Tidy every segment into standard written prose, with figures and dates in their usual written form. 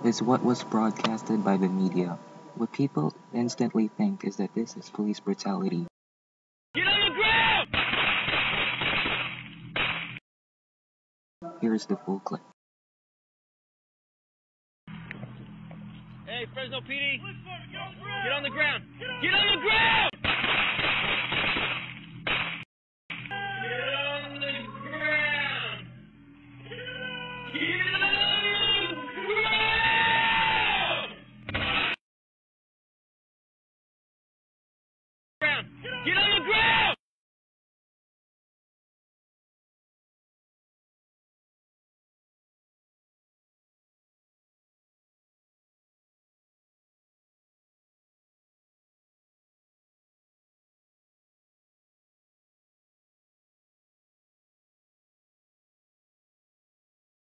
This is what was broadcasted by the media. What people instantly think is that this is police brutality. Get on the ground! Here's the full clip. Hey, Fresno PD, get on the ground! Get on the ground! Get on the ground!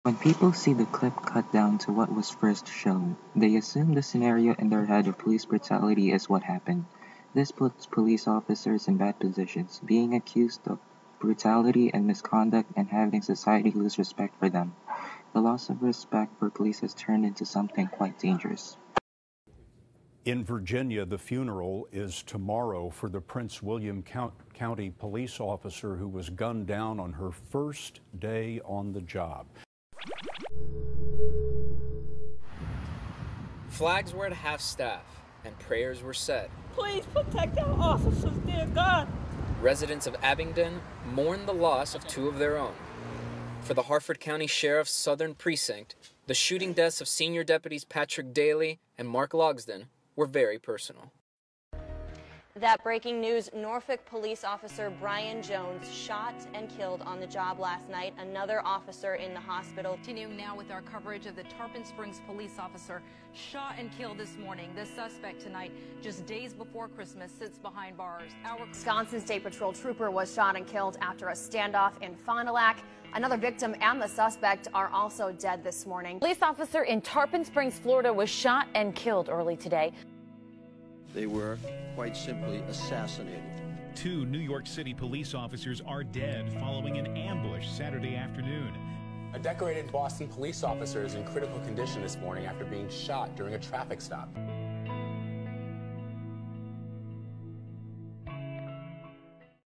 When people see the clip cut down to what was first shown, they assume the scenario in their head of police brutality is what happened. This puts police officers in bad positions, being accused of brutality and misconduct and having society lose respect for them. The loss of respect for police has turned into something quite dangerous. In Virginia, the funeral is tomorrow for the Prince William County police officer who was gunned down on her first day on the job. Flags were at half-staff and prayers were said. Please protect our officers, dear God. Residents of Abingdon mourned the loss of two of their own. For the Harford County Sheriff's Southern Precinct, the shooting deaths of senior deputies Patrick Daly and Mark Logsdon were very personal. That breaking news, Norfolk police officer Brian Jones shot and killed on the job last night. Another officer in the hospital. Continuing now with our coverage of the Tarpon Springs police officer shot and killed this morning. The suspect tonight, just days before Christmas, sits behind bars. Wisconsin State Patrol trooper was shot and killed after a standoff in Fond du Lac. Another victim and the suspect are also dead this morning. Police officer in Tarpon Springs, Florida was shot and killed early today. They were quite simply assassinated. 2 New York City police officers are dead following an ambush Saturday afternoon. A decorated Boston police officer is in critical condition this morning after being shot during a traffic stop.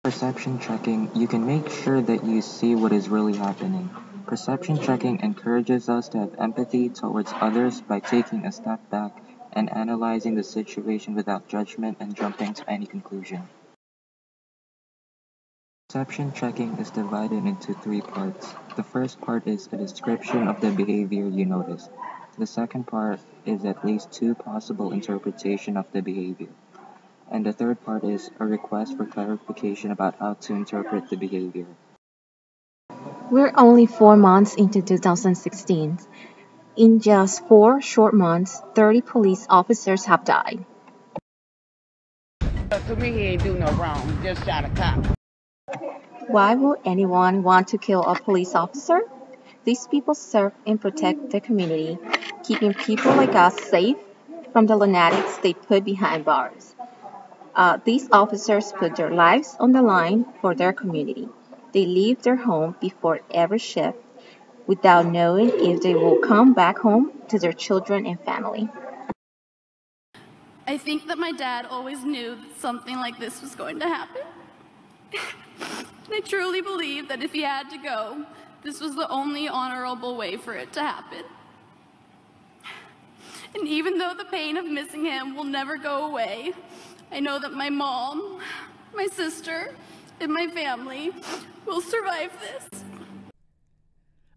Perception checking, you can make sure that you see what is really happening. Perception checking encourages us to have empathy towards others by taking a step back and analyzing the situation without judgment and jumping to any conclusion. Perception checking is divided into 3 parts. The first part is a description of the behavior you noticed. The second part is at least 2 possible interpretations of the behavior. And the third part is a request for clarification about how to interpret the behavior. We're only 4 months into 2016. In just 4 short months, 30 police officers have died. To me, he ain't do no wrong. He just shot a cop. Why would anyone want to kill a police officer? These people serve and protect the community, keeping people like us safe from the lunatics they put behind bars. These officers put their lives on the line for their community. They leave their home before every shift without knowing if they will come back home to their children and family. I think that my dad always knew that something like this was going to happen. I truly believe that if he had to go, this was the only honorable way for it to happen. And even though the pain of missing him will never go away, I know that my mom, my sister, and my family will survive this.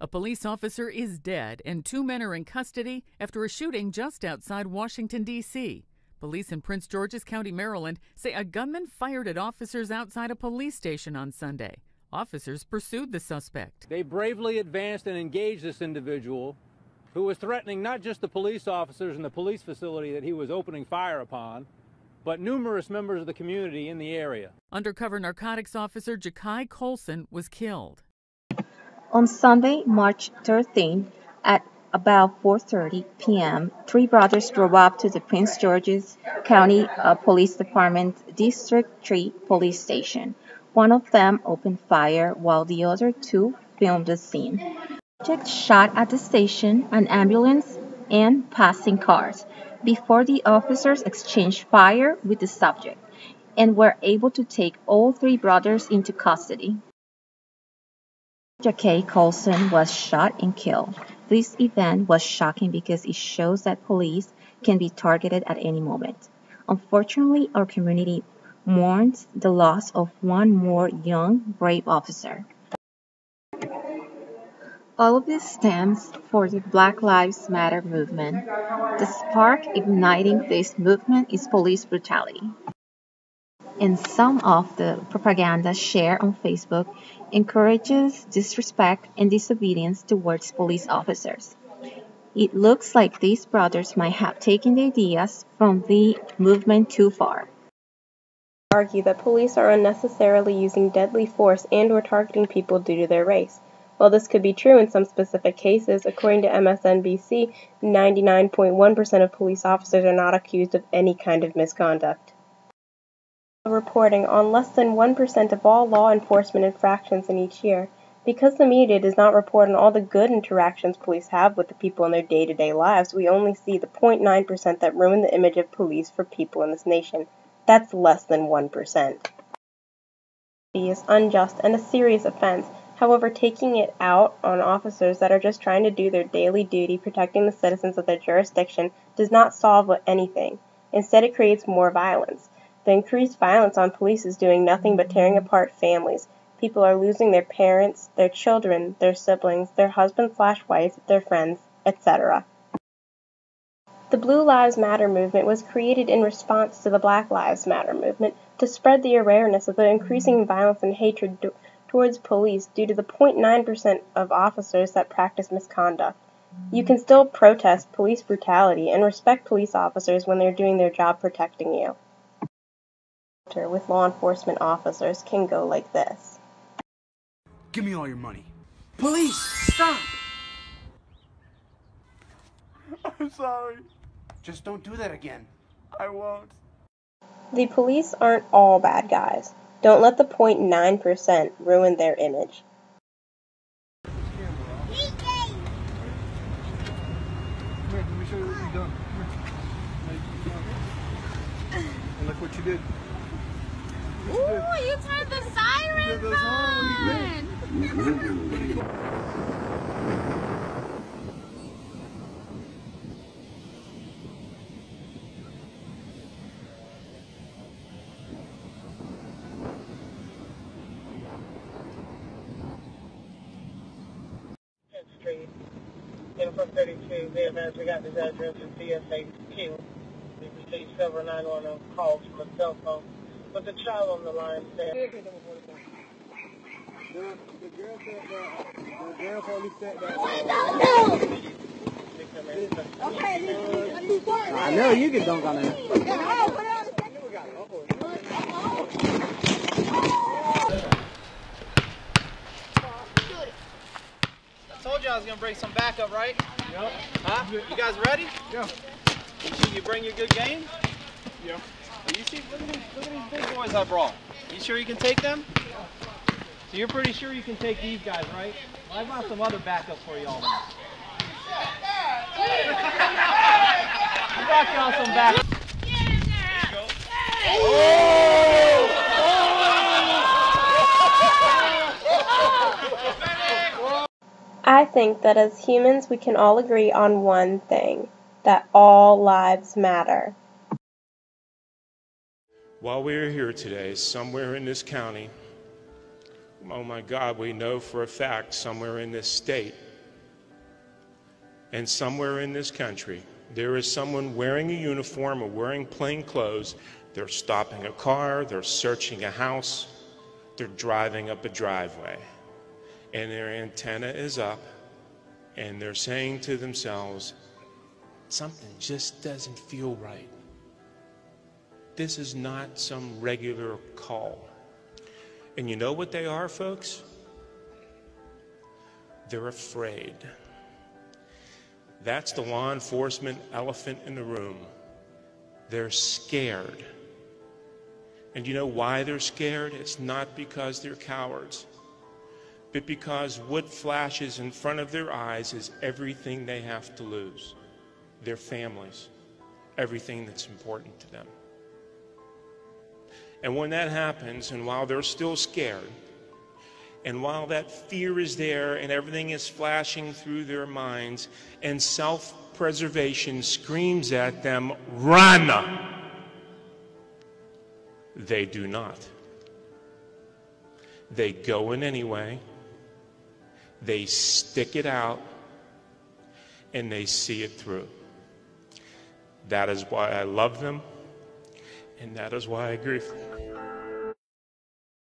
A police officer is dead and 2 men are in custody after a shooting just outside Washington, D.C. Police in Prince George's County, Maryland, say a gunman fired at officers outside a police station on Sunday. Officers pursued the suspect. They bravely advanced and engaged this individual who was threatening not just the police officers in the police facility that he was opening fire upon, but numerous members of the community in the area. Undercover narcotics officer Jakai Colson was killed. On Sunday, March 13, at about 4:30 p.m., 3 brothers drove up to the Prince George's County Police Department District 3 police station. One of them opened fire while the other 2 filmed the scene. Subject shot at the station, an ambulance and passing cars before the officers exchanged fire with the subject and were able to take all three brothers into custody. Jackie Colson was shot and killed. This event was shocking because it shows that police can be targeted at any moment. Unfortunately, our community mourns the loss of one more young, brave officer. All of this stems for the Black Lives Matter movement. The spark igniting this movement is police brutality. And some of the propaganda shared on Facebook encourages disrespect and disobedience towards police officers. It looks like these brothers might have taken the ideas from the movement too far. Argue that police are unnecessarily using deadly force and/or targeting people due to their race. While this could be true in some specific cases, according to MSNBC, 99.1% of police officers are not accused of any kind of misconduct. Reporting on less than 1% of all law enforcement infractions in each year. Because the media does not report on all the good interactions police have with the people in their day-to-day lives, we only see the 0.9% that ruin the image of police for people in this nation. That's less than 1%. It is unjust and a serious offense. However, taking it out on officers that are just trying to do their daily duty protecting the citizens of their jurisdiction does not solve anything. Instead, it creates more violence. The increased violence on police is doing nothing but tearing apart families. People are losing their parents, their children, their siblings, their husbands/wives, their friends, etc. The Blue Lives Matter movement was created in response to the Black Lives Matter movement to spread the awareness of the increasing violence and hatred towards police due to the 0.9% of officers that practice misconduct. You can still protest police brutality and respect police officers when they're doing their job protecting you. With law enforcement officers can go like this. Give me all your money. Police, stop! I'm sorry. Just don't do that again. I won't. The police aren't all bad guys. Don't let the 0.9% ruin their image. Here, let me show you what you've done. And look what you did. Ooh, you turned the sirens on! Street, Uniform 32, we got this address in CSA King. We received several 911 calls from a cell phone. But the child on the line said... The girl said that... I know you can dunk on that. I told you I was going to bring some backup, right? Yep. Huh? You guys ready? Yeah. You sure you bring your good game? Yeah. You see, look at these big boys I brought. You sure you can take them? So you're pretty sure you can take these guys, right? Well, I brought some other backup for y'all. I brought y'all some backup. I think that as humans we can all agree on one thing, that all lives matter. While we are here today, somewhere in this county, oh my God, we know for a fact somewhere in this state and somewhere in this country, there is someone wearing a uniform or wearing plain clothes. They're stopping a car, they're searching a house, they're driving up a driveway, and their antenna is up, and they're saying to themselves, something just doesn't feel right. This is not some regular call. And you know what they are, folks? They're afraid. That's the law enforcement elephant in the room. They're scared. And you know why they're scared? It's not because they're cowards, but because what flashes in front of their eyes is everything they have to lose. their families, everything that's important to them. And when that happens, and while they're still scared, and while that fear is there and everything is flashing through their minds, and self-preservation screams at them, run! They do not. They go in anyway, they stick it out, and they see it through. That is why I love them, and that is why I agree with them.